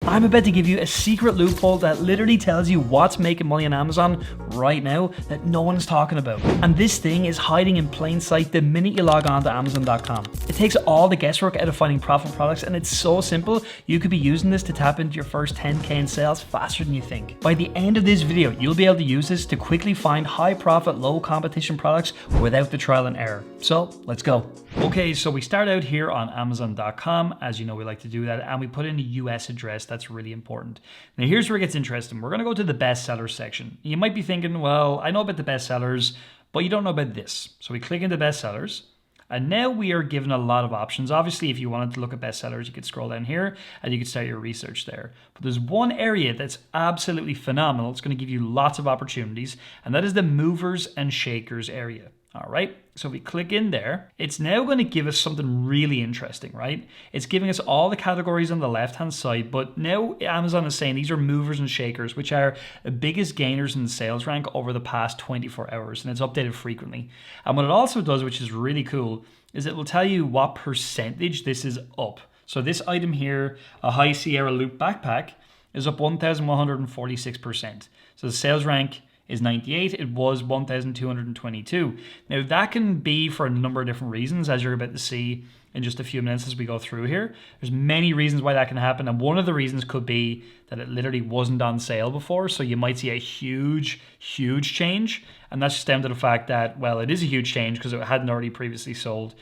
I'm about to give you a secret loophole that literally tells you what's making money on Amazon right now that no one's talking about. And this thing is hiding in plain sight the minute you log on to Amazon.com. It takes all the guesswork out of finding profitable products, and it's so simple. You could be using this to tap into your first 10K in sales faster than you think. By the end of this video, you'll be able to use this to quickly find high profit, low competition products without the trial and error. So let's go. Okay, so we start out here on Amazon.com. As you know, we like to do that, and we put in a US address. That's really important. Now here's where it gets interesting. We're gonna go to the bestsellers section. You might be thinking, well, I know about the bestsellers, but you don't know about this. So we click into bestsellers, and now we are given a lot of options. Obviously, if you wanted to look at bestsellers, you could scroll down here and you could start your research there. But there's one area that's absolutely phenomenal. It's gonna give you lots of opportunities, and that is the movers and shakers area. All right, so if we click in there, it's now going to give us something really interesting, right? It's giving us all the categories on the left-hand side, but now Amazon is saying these are movers and shakers, which are the biggest gainers in the sales rank over the past 24 hours, and it's updated frequently. And what it also does, which is really cool, is it will tell you what percentage this is up. So this item here, a high Sierra Loop backpack, is up 1,146%. So the sales rank is 98, it was 1,222. Now that can be for a number of different reasons, as you're about to see in just a few minutes as we go through here. There's many reasons why that can happen, and one of the reasons could be that it literally wasn't on sale before, so you might see a huge change, and that's just down to the fact that, well, it is a huge change because it hadn't already previously sold.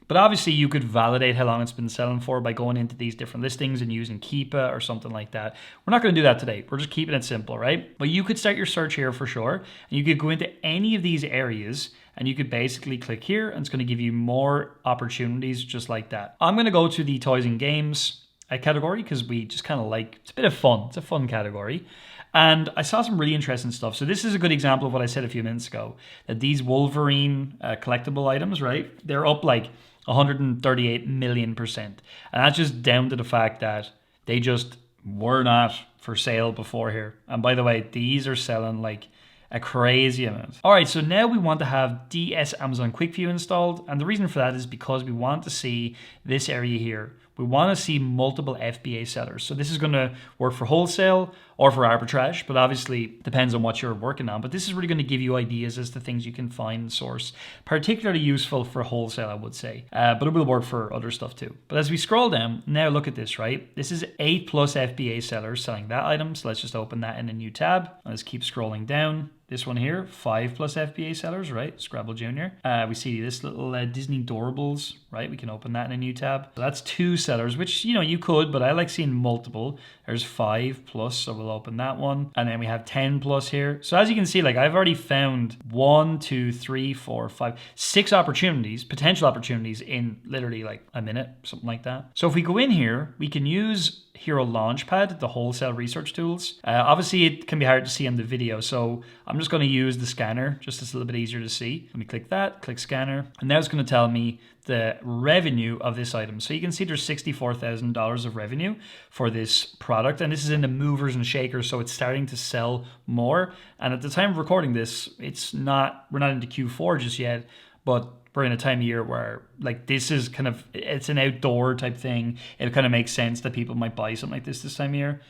But obviously you could validate how long it's been selling for by going into these different listings and using Keepa or something like that. We're not going to do that today. We're just keeping it simple, right? But you could start your search here for sure. And you could go into any of these areas and you could basically click here and it's going to give you more opportunities just like that. I'm going to go to the toys and games category because we just kind of like, it's a bit of fun. It's a fun category. And I saw some really interesting stuff. So this is a good example of what I said a few minutes ago, that these Wolverine collectible items, right? They're up like 138 million%. And that's just down to the fact that they just were not for sale before here. And by the way, these are selling like a crazy amount. All right, so now we want to have DS Amazon Quick View installed. And the reason for that is because we want to see this area here. We want to see multiple FBA sellers. So this is going to work for wholesale or for arbitrage, but obviously depends on what you're working on. But this is really going to give you ideas as to things you can find and source. Particularly useful for wholesale, I would say, but it will work for other stuff too. But as we scroll down, now look at this, right? This is 8+ FBA sellers selling that item. So let's just open that in a new tab. Let's keep scrolling down. This one here, 5+ FBA sellers, right? Scrabble Junior. We see this little Disney Doorables, right? We can open that in a new tab. So that's 2 sellers, which, you know, you could, but I like seeing multiple. There's 5+, so we'll open that one. And then we have 10+ here. So as you can see, like I've already found 1, 2, 3, 4, 5, 6 opportunities, potential opportunities in literally like a minute, something like that. So if we go in here, we can use Hero Launchpad, the wholesale research tools. Obviously it can be hard to see on the video, so I'm just going to use the scanner, just it's a little bit easier to see. Let me click that, click scanner, and now it's going to tell me the revenue of this item. So you can see there's $64,000 of revenue for this product, and this is in the movers and shakers, so it's starting to sell more. And at the time of recording this, we're not into Q4 just yet, but we're in a time of year where like this is kind of, it's an outdoor type thing. It kind of makes sense that people might buy something like this time of year.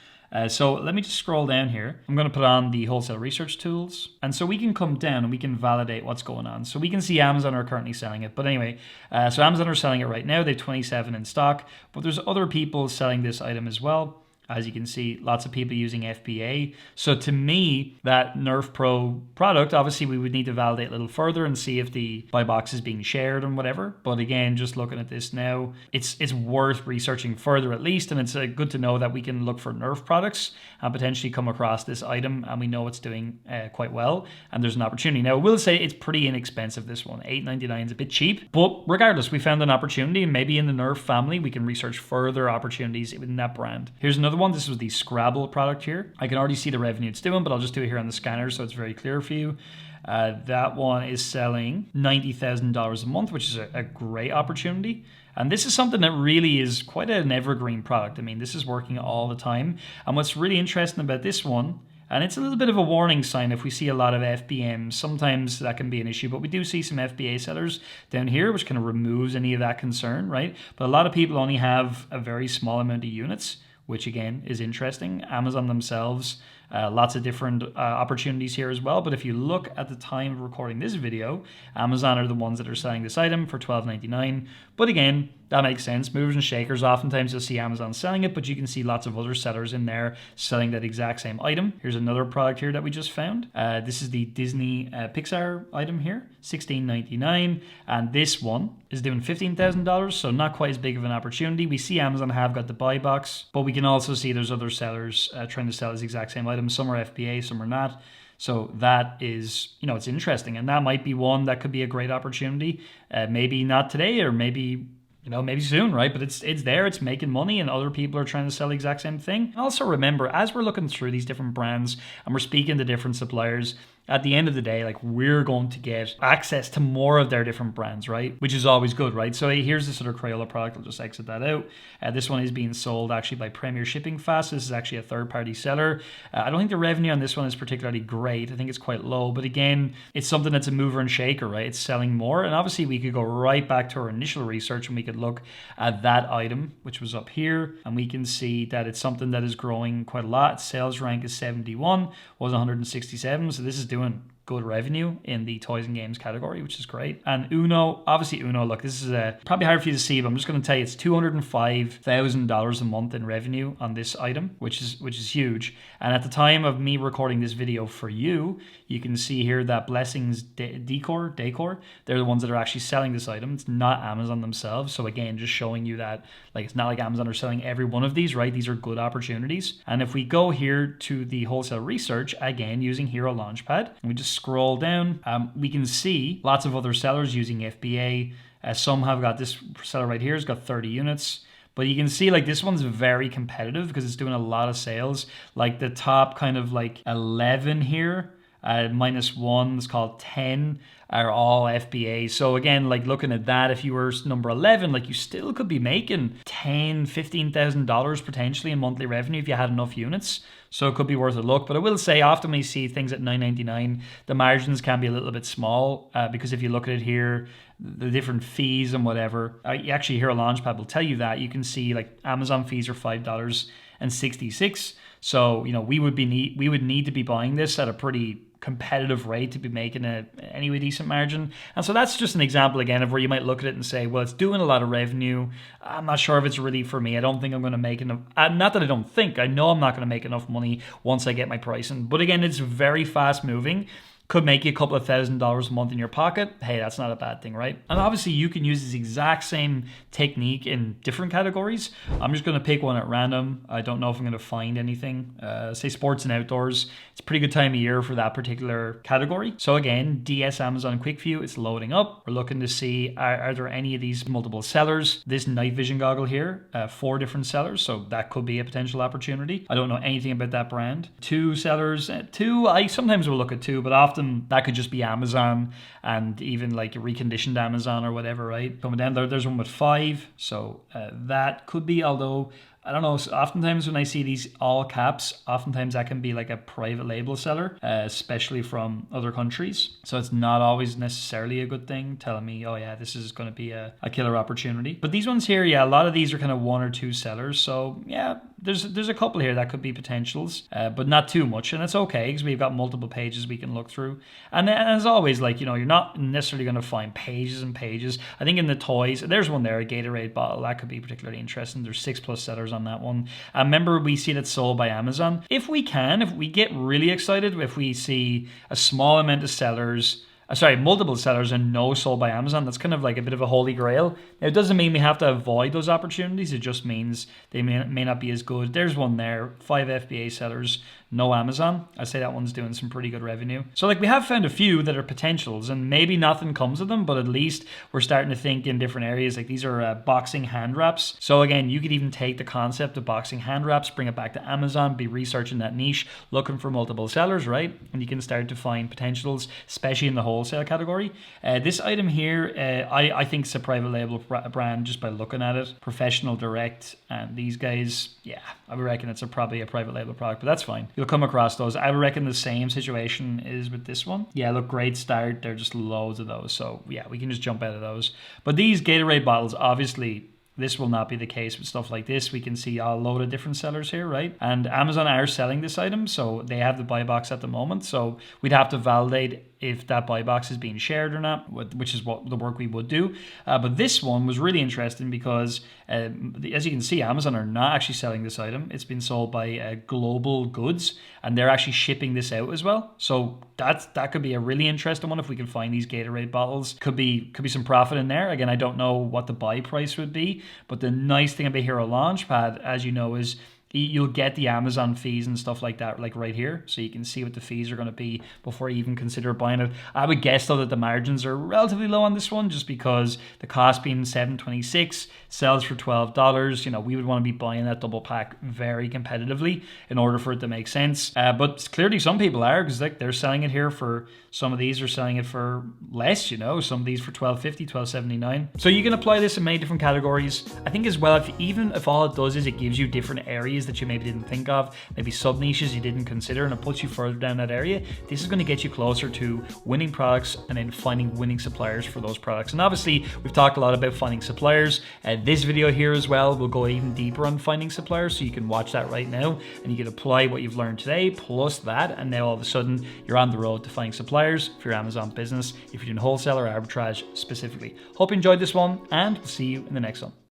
So let me just scroll down here. I'm going to put on the wholesale research tools. And so we can come down and we can validate what's going on. So we can see Amazon are currently selling it. But anyway, so Amazon are selling it right now. They have 27 in stock, but there's other people selling this item as well. As you can see, lots of people using FBA. So to me, that Nerf Pro product, obviously we would need to validate a little further and see if the buy box is being shared and whatever. But again, just looking at this now, it's worth researching further at least. And it's good to know that we can look for Nerf products and potentially come across this item and we know it's doing quite well. And there's an opportunity. Now, I will say it's pretty inexpensive, this one. $8.99 is a bit cheap. But regardless, we found an opportunity, and maybe in the Nerf family, we can research further opportunities within that brand. Here's another one. This was the Scrabble product here. I can already see the revenue it's doing, but I'll just do it here on the scanner so it's very clear for you. That one is selling $90,000 a month, which is a great opportunity. And this is something that really is quite an evergreen product. I mean, this is working all the time. And what's really interesting about this one, and it's a little bit of a warning sign if we see a lot of FBMs, sometimes that can be an issue, but we do see some FBA sellers down here, which kind of removes any of that concern, right? But a lot of people only have a very small amount of units, which again is interesting. Amazon themselves, lots of different opportunities here as well. But if you look at the time of recording this video, Amazon are the ones that are selling this item for $12.99. But again, that makes sense. Movers and shakers, oftentimes you'll see Amazon selling it, but you can see lots of other sellers in there selling that exact same item. Here's another product here that we just found. This is the Disney Pixar item here, $16.99. And this one is doing $15,000, so not quite as big of an opportunity. We see Amazon have got the buy box, but we can also see there's other sellers trying to sell this exact same item. Some are FBA, some are not. So that is, it's interesting. And that might be one that could be a great opportunity. Maybe not today, or maybe maybe soon, right? But it's there, it's making money, and other people are trying to sell the exact same thing. Also remember, as we're looking through these different brands and we're speaking to different suppliers, at the end of the day, like, we're going to get access to more of their different brands, right? Which is always good, right? So here's this other Crayola product. I'll just exit that out. This one is being sold actually by Premier Shipping Fast. This is actually a third-party seller. I don't think the revenue on this one is particularly great. I think it's quite low. But again, it's something that's a mover and shaker, right? It's selling more. And obviously, we could go right back to our initial research and we could look at that item, which was up here. And we can see that it's something that is growing quite a lot. Sales rank is 71, was 167. So this is doing good revenue in the toys and games category, which is great. And Uno, obviously Uno, look, this is probably hard for you to see, but I'm just going to tell you it's $205,000 a month in revenue on this item, which is huge. And at the time of me recording this video for you, you can see here that Blessings Decor, they're the ones that are actually selling this item. It's not Amazon themselves. So again, just showing you that, like, it's not like Amazon are selling every one of these, right? These are good opportunities. And if we go here to the wholesale research, again, using Hero Launchpad, and we just scroll down, we can see lots of other sellers using FBA. Some have got, this seller right here has got 30 units. But you can see, like, this one's very competitive because it's doing a lot of sales. Like the top kind of like 11 here, -1, it's called 10, are all FBA. So again, like, looking at that, if you were number 11, like, you still could be making $10,000-$15,000 potentially in monthly revenue if you had enough units. So it could be worth a look. But I will say, often we see things at $9.99, the margins can be a little bit small because if you look at it here, the different fees and whatever, actually Hero Launchpad will tell you that. You can see, like, Amazon fees are $5.66. So, we would need to be buying this at a pretty competitive rate to be making a anyway decent margin. And so that's just an example again of where you might look at it and say, well, it's doing a lot of revenue. I'm not sure if it's really for me. I don't think I'm going to make enough. Not that I don't think, I know I'm not going to make enough money once I get my pricing. But again, it's very fast moving. Could make you a couple of $1,000s a month in your pocket. Hey, that's not a bad thing, right? And obviously you can use this exact same technique in different categories. I'm just going to pick one at random. I don't know if I'm going to find anything. Say sports and outdoors. It's a pretty good time of year for that particular category. So again, DS Amazon Quick View, it's loading up. We're looking to see, are there any of these multiple sellers? This night vision goggle here, 4 different sellers. So that could be a potential opportunity. I don't know anything about that brand. 2 sellers, 2, I sometimes will look at 2, but often that could just be Amazon, and even like reconditioned Amazon or whatever, right? Coming down there, there's one with 5. So that could be, although I don't know, so oftentimes when I see these all caps, oftentimes that can be like a private label seller, especially from other countries. So it's not always necessarily a good thing, telling me, oh yeah, this is going to be a killer opportunity. But these ones here, yeah, a lot of these are kind of 1 or 2 sellers. So yeah, there's a couple here that could be potentials, but not too much. And it's okay because we've got multiple pages we can look through. And as always, like, you're not necessarily going to find pages and pages. I think in the toys, there's one there, a Gatorade bottle. That could be particularly interesting. There's 6+ sellers on that one. Remember, we see that sold by Amazon. If we get really excited, if we see a small amount of sellers, multiple sellers and no sold by Amazon, that's kind of like a bit of a holy grail. Now, it doesn't mean we have to avoid those opportunities. It just means they may not be as good. There's one there, 5 FBA sellers, no Amazon. I'd say that one's doing some pretty good revenue. So like, we have found a few that are potentials, and maybe nothing comes of them, but at least we're starting to think in different areas. Like, these are boxing hand wraps. So again, you could even take the concept of boxing hand wraps, bring it back to Amazon, be researching that niche, looking for multiple sellers, right? And you can start to find potentials, especially in the wholesale category. This item here, I think it's a private label brand just by looking at it. Professional Direct, and these guys, yeah, I would reckon it's probably a private label product, but that's fine. You'll come across those. I would reckon the same situation is with this one. Yeah, look, great start. There are just loads of those. So yeah, we can just jump out of those. But these Gatorade bottles, obviously, This will not be the case with stuff like this. We can see a load of different sellers here, right? And Amazon are selling this item, so they have the buy box at the moment. So we'd have to validate if that buy box is being shared or not, which is what the work we would do. But this one was really interesting because, as you can see, Amazon are not actually selling this item. It's been sold by Global Goods, and they're actually shipping this out as well. So that could be a really interesting one if we can find these Gatorade bottles. Could be some profit in there. Again, I don't know what the buy price would be, but the nice thing about Hero Launchpad, as you know, is you'll get the Amazon fees and stuff like that, like right here. So you can see what the fees are going to be before you even consider buying it. I would guess though that the margins are relatively low on this one, just because the cost being $7.26 sells for $12. You know, we would want to be buying that double pack very competitively in order for it to make sense. But clearly some people are, because like they're selling it here for, some of these are selling it for less, you know, some of these for $12.50, $12.79. So you can apply this in many different categories. I think as well, if all it does is it gives you different areas that you maybe didn't think of, maybe sub niches you didn't consider, and it puts you further down that area, this is going to get you closer to winning products and then finding winning suppliers for those products. And obviously we've talked a lot about finding suppliers. This video here as well will go even deeper on finding suppliers, so you can watch that right now and you can apply what you've learned today plus that, and now all of a sudden you're on the road to finding suppliers for your Amazon business if you're doing wholesale or arbitrage specifically. Hope you enjoyed this one, and we'll see you in the next one.